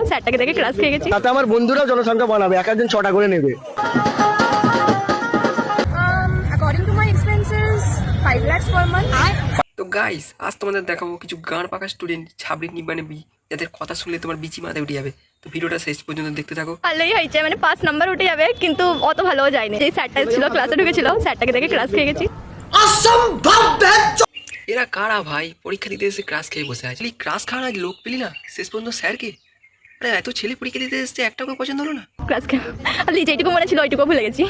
স্যারটাকে দেখে ক্লাস খেয়ে গেছি। তাতে আমার বন্ধুরাও জনসংখ্যা বানাবে, এক একজন 6টা করে নেবে। According to my expenses, 5 lakhs per month. তো গাইস, আজ তোমাদের দেখাবো কিছু গান পাকা স্টুডেন্ট ছাবড়ি নিবানে যাদের কথা শুনলে তোমার বিচি মাথায় উঠে যাবে। তো ভিডিওটা শেষ পর্যন্ত দেখতে থাকো। ভালোই হয়েছে, মানে 5 নাম্বার উঠে যাবে, কিন্তু অত ভালোও যায়নি। যেই স্যারটা ছিল ক্লাসে ঢুকেছিল, স্যারটাকে দেখে ক্লাস খেয়ে গেছি। এরা কারা ভাই? পরীক্ষা দিতে এসে ক্লাস খেয়ে বসে আছে। ক্লাস খাওয়ার আগে লোক পেলি না, শেষ পর্যন্ত স্যারকে। আরে এত ছেলে পরীক্ষা দিতে এসছে, একটা করে পছন্দ হলো না। ক্লাস খেয়ে আর যেটুকু মনে ছিল ওইটুকু ভুলে গেছি,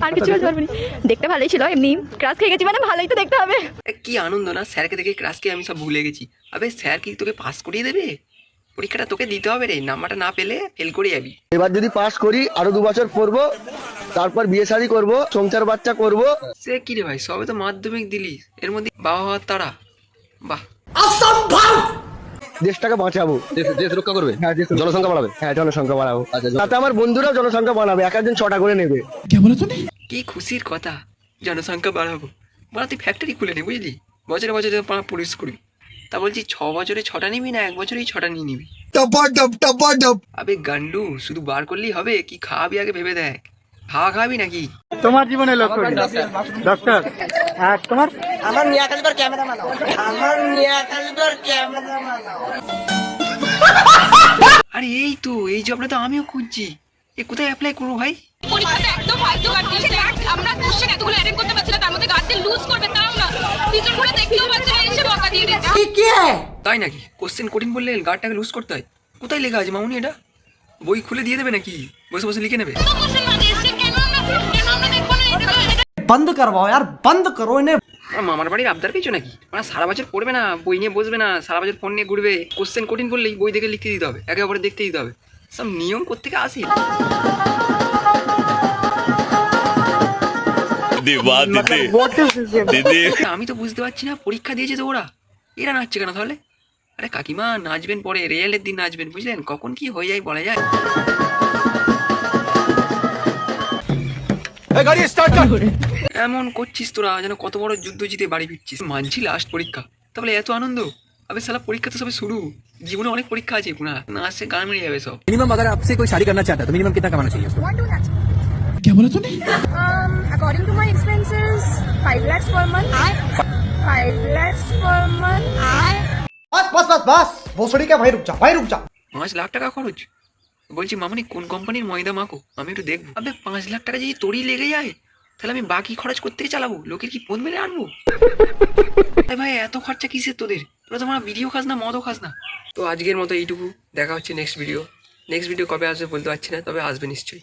আর কিছু বলতে পারবো না। দেখতে ভালোই ছিল, এমনি ক্লাস খেয়ে গেছি মানে ভালোই তো দেখতে হবে। কি আনন্দ না, স্যারকে দেখে ক্লাস খেয়ে আমি সব ভুলে গেছি। আবে স্যার কি তোকে পাস করিয়ে দেবে? পরীক্ষাটা তোকে দিতে হবে রে, নাম্বারটা না পেলে ফেল করে যাবি। এবার যদি পাস করি আরো 2 বছর পড়বো, তারপর বিয়ে শাদী করবো, সংসার বাচ্চা করবো। সে কি রে ভাই, সবে তো মাধ্যমিক দিলি, এর মধ্যে বাবা হওয়ার তারা। বাহ, দেশটাকে বাঁচাবো। দেশ রক্ষা করবে, হ্যাঁ, জনসংখ্যা বাড়াবে। হ্যাঁ, জনসংখ্যা বাড়াবো। আচ্ছা, তাতে আমার বন্ধুরাও জনসংখ্যা বানাবে, এক একজন 6টা করে নেবে। কি খুশির কথা, জনসংখ্যা বাড়াবো। বলা তুই ফ্যাক্টরি খুলে নে, বুঝলি? বছরে বছরে পুলিশ করবি। তা বলছি 6 বছরে 6টা নিবি না 1 বছরেই 6টা নিয়ে নিবি? আবে গান্ডু, শুধু বার করলেই হবে? কি খাওয়াবি আগে ভেবে দেখ। খাওয়াবি নাকি? তোমার জীবনের লক্ষ্য কি? ডক্টর। আর তোমার? আমার নিয়া কালিবার ক্যামেরা বানাও, আমার নিয়া কালিবার ক্যামেরা বানাও। আরে এই তো, এই জবটা তো আমিও খুঁজছি। এ কোথায় অ্যাপ্লাই করবো ভাই? পরীক্ষাতে একদম ফালতু গার্ড দিয়েছে। আমরা কোশ্চেন এতগুলো অ্যাটেন্ড করতে পারছি না, তার মধ্যে গার্ডদের লুজ করবে তাও না। টিচার করে দেখতেও পাচ্ছে না, এসে বকা দিয়ে দিচ্ছে। কি তাই নাকি? কোশ্চেন কঠিন বললে গার্ডটাকে লুজ করতে হয়? কোথায় লেখা আছে মামুনি এটা? বই খুলে দিয়ে দেবে নাকি? বসে বসে লিখে নেবে? তো কোশ্চেন না দিয়েছে, কেন আমরা দেখবো না? এটা বন্ধ করবাও यार, বন্ধ করো এনে। আমার মামার বাড়ির আবদার পেয়েছো নাকি? মানে সারা বছর পড়বে না, বই নিয়ে বসবে না, সারা বছর ফোন নিয়ে ঘুরবে। কোশ্চেন কঠিন বললেই বই দেখে লিখতে দিতে হবে, একে অপরে দেখতে দিতে হবে। সব নিয়ম কোত্থেকে আসে? আমি তো বুঝতে পারছি না, পরীক্ষা দিয়েছে তো ওরা, এরা নাচছে কেন তাহলে? আরে কাকিমা, নাচবেন পরে, রেয়ালের দিন নাচবেন, বুঝলেন? কখন কি হয়ে যায় বলা যায়। এমন করছিস তোরা যেন কত বড় যুদ্ধ জিতে বাড়ি ফিরছিস। মানছি লাস্ট পরীক্ষা, তাহলে এত আনন্দ? আবে সালা, পরীক্ষা তো সবে শুরু, জীবনে অনেক পরীক্ষা আছে। না আসছে গান মেরে যাবে সব। मिनिमम अगर आपसे कोई शादी करना चाहता है तो मिनिमम कितना कमाना चाहिए उसको? 1-2 lakhs. क्या बोला तूने? According to my expenses, 5 lakhs per month. 5 lakhs per month. बस बस बस बस, भोसड़ी का भाई रुक जा, भाई रुक जा। 5 লাখ টাকা খরচ? বলছি মামনি, কোন কোম্পানির ময়দা মাখো, আমি একটু দেখবো। আবে 5 লাখ টাকা যদি তোরই লেগে যায়, তাহলে আমি বাকি খরচ করতে চালাবো, লোকের কি ফোন মেরে আনবো? ভাই এত খরচা কিসের তোদের? তোরা তোমার ভিডিও খাস না, মদও খাস না। তো আজকের মতো এইটুকু, দেখা হচ্ছে নেক্সট ভিডিও কবে আসবে বলতে পারছি না, তবে আসবে নিশ্চয়ই।